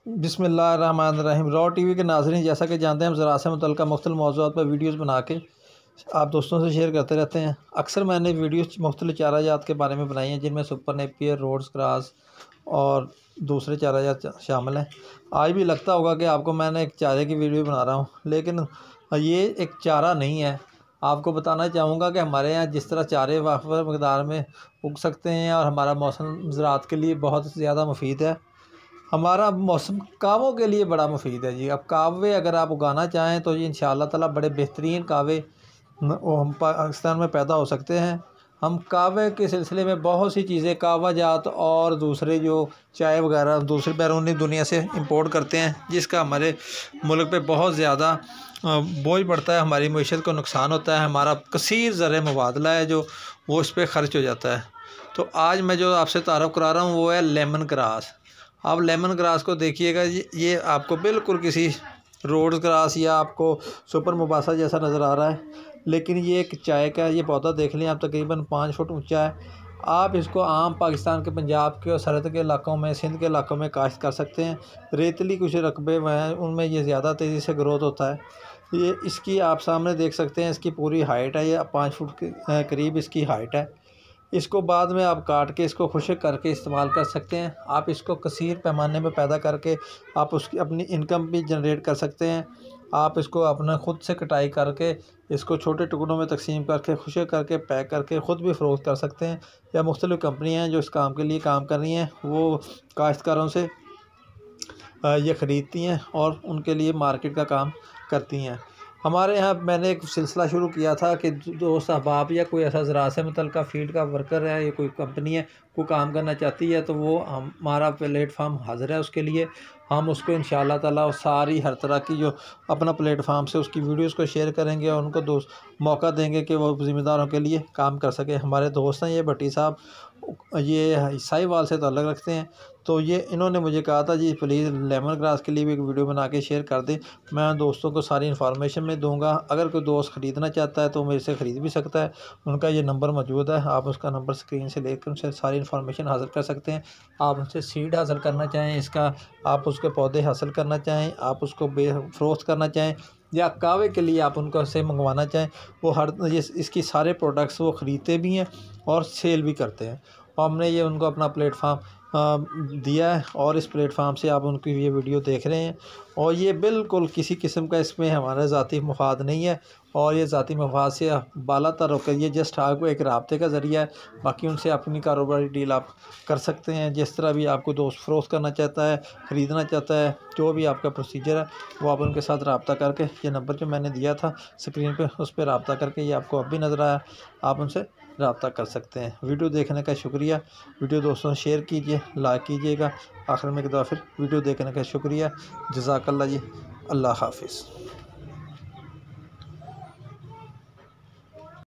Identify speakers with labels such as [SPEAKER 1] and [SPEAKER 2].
[SPEAKER 1] बिस्मिल्लाहिर्रहमानिर्रहीम। Raw TV के नाज़रीन, जैसा कि जानते हैं हम ज़राअत से मुतल्लिक़ मुख्तलिफ़ मौज़ूआत पर वीडियोज़ बना के आप दोस्तों से शेयर करते रहते हैं। अक्सर मैंने वीडियोज़ मुख्तलिफ़ चाराजात के बारे में बनाई हैं, जिनमें सुपर नेपियर, रोड्स ग्रास और दूसरे चाराजात शामिल हैं। आज भी लगता होगा कि आपको मैंने एक चारे की वीडियो बना रहा हूँ, लेकिन ये एक चारा नहीं है। आपको बताना चाहूँगा कि हमारे यहाँ जिस तरह चारे वाफ़र मकदार में उग सकते हैं और हमारा मौसम ज़राअत के लिए बहुत ज़्यादा मुफीद है। हमारा मौसम कावों के लिए बड़ा मुफीद है जी। अब कावे अगर आप उगाना चाहें तो ये इंशाअल्लाह ताला बड़े बेहतरीन कावे हम पाकिस्तान में पैदा हो सकते हैं। हम कावे के सिलसिले में बहुत सी चीज़ें कावा जात और दूसरे जो चाय वगैरह दूसरी बैरूनी दुनिया से इंपोर्ट करते हैं, जिसका हमारे मुल्क पे बहुत ज़्यादा बोझ पड़ता है, हमारी मईशत को नुकसान होता है। हमारा कसीर ज़र मुबादला है जो वो इस पर ख़र्च हो जाता है। तो आज मैं जो आपसे तारुफ़ करा रहा हूँ वो है लेमन ग्रास। आप लेमन ग्रास को देखिएगा, ये आपको बिल्कुल किसी रोड्स ग्रास या आपको सुपर मुबासा जैसा नज़र आ रहा है, लेकिन ये एक चाय का ये पौधा देख लें आप, तकरीबन 5 फुट ऊंचा है। आप इसको आम पाकिस्तान के पंजाब के और सरहद के इलाकों में, सिंध के इलाकों में काश्त कर सकते हैं। रेतली कुछ रकबे में हैं, उनमें ये ज़्यादा तेज़ी से ग्रोथ होता है। ये इसकी आप सामने देख सकते हैं, इसकी पूरी हाइट है, ये 5 फुट के करीब इसकी हाइट है। इसको बाद में आप काट के इसको खुश्क करके इस्तेमाल कर सकते हैं। आप इसको कसीर पैमाने में पैदा करके आप उसकी अपनी इनकम भी जनरेट कर सकते हैं। आप इसको अपना खुद से कटाई करके इसको छोटे टुकड़ों में तकसीम करके खुश्क करके पैक करके ख़ुद भी फ़रोख्त कर सकते हैं, या मुख्तलिफ़ कंपनियाँ हैं जो इस काम के लिए काम कर रही हैं, वो काश्तकारों से ये ख़रीदती हैं और उनके लिए मार्केट का काम करती हैं। हमारे यहाँ मैंने एक सिलसिला शुरू किया था कि दोस्त अहबाब या कोई ऐसा ज़राअत से मुतल्लिक़ फील्ड का वर्कर है या कोई कंपनी है को काम करना चाहती है, तो वो हमारा प्लेटफार्म हाज़िर है उसके लिए। हम उसको इंशाअल्लाह ताला सारी हर तरह की जो अपना प्लेटफार्म से उसकी वीडियोस को शेयर करेंगे और उनको दोस्त मौका देंगे कि वो ज़िम्मेदारों के लिए काम कर सके। हमारे दोस्त हैं ये भट्टी साहब, ये साहिवाल से ताल्लुक़ रखते हैं, तो ये इन्होंने मुझे कहा था जी प्लीज़ लेमन ग्रास के लिए भी एक वीडियो बना के शेयर कर दें। मैं दोस्तों को सारी इन्फॉर्मेशन में दूंगा। अगर कोई दोस्त ख़रीदना चाहता है तो मेरे से ख़रीद भी सकता है। उनका ये नंबर मौजूद है, आप उसका नंबर स्क्रीन से लेकर उनसे सारी इन्फॉर्मेशन हासिल कर सकते हैं। आप उनसे सीड हासिल करना चाहें इसका, आप उसके पौधे हासिल करना चाहें, आप उसको फ़रोख्त करना चाहें, या कावे के लिए आप उनको से मंगवाना चाहें, वो हर ये इसकी सारे प्रोडक्ट्स वो ख़रीदते भी हैं और सेल भी करते हैं। और हमने ये उनको अपना प्लेटफार्म दिया है और इस प्लेटफार्म से आप उनकी ये वीडियो देख रहे हैं। और ये बिल्कुल किसी किस्म का इसमें हमारा ज़ाती मफाद नहीं है, और ये ज़ाती मफाद से बालातर होकर ये जस्ट आपको एक राब्ते का ज़रिया है। बाकी उनसे अपनी कारोबारी डील आप कर सकते हैं। जिस तरह भी आपको दोस्त फ़रोख्त करना चाहता है, ख़रीदना चाहता है, जो भी आपका प्रोसीजर है वो आप उनके साथ रब्ता करके, ये नंबर जो मैंने दिया था स्क्रीन पर उस पर रब्ता करके, ये आपको अब भी नज़र आया, आप उनसे रब्ता कर सकते हैं। वीडियो देखने का शुक्रिया। वीडियो दोस्तों से शेयर कीजिए, लाइक कीजिएगा। आखिर में एक दफ़ा फिर वीडियो देखने का शुक्रिया। जज़ाकल्लाह जी। अल्लाह हाफ़िज़।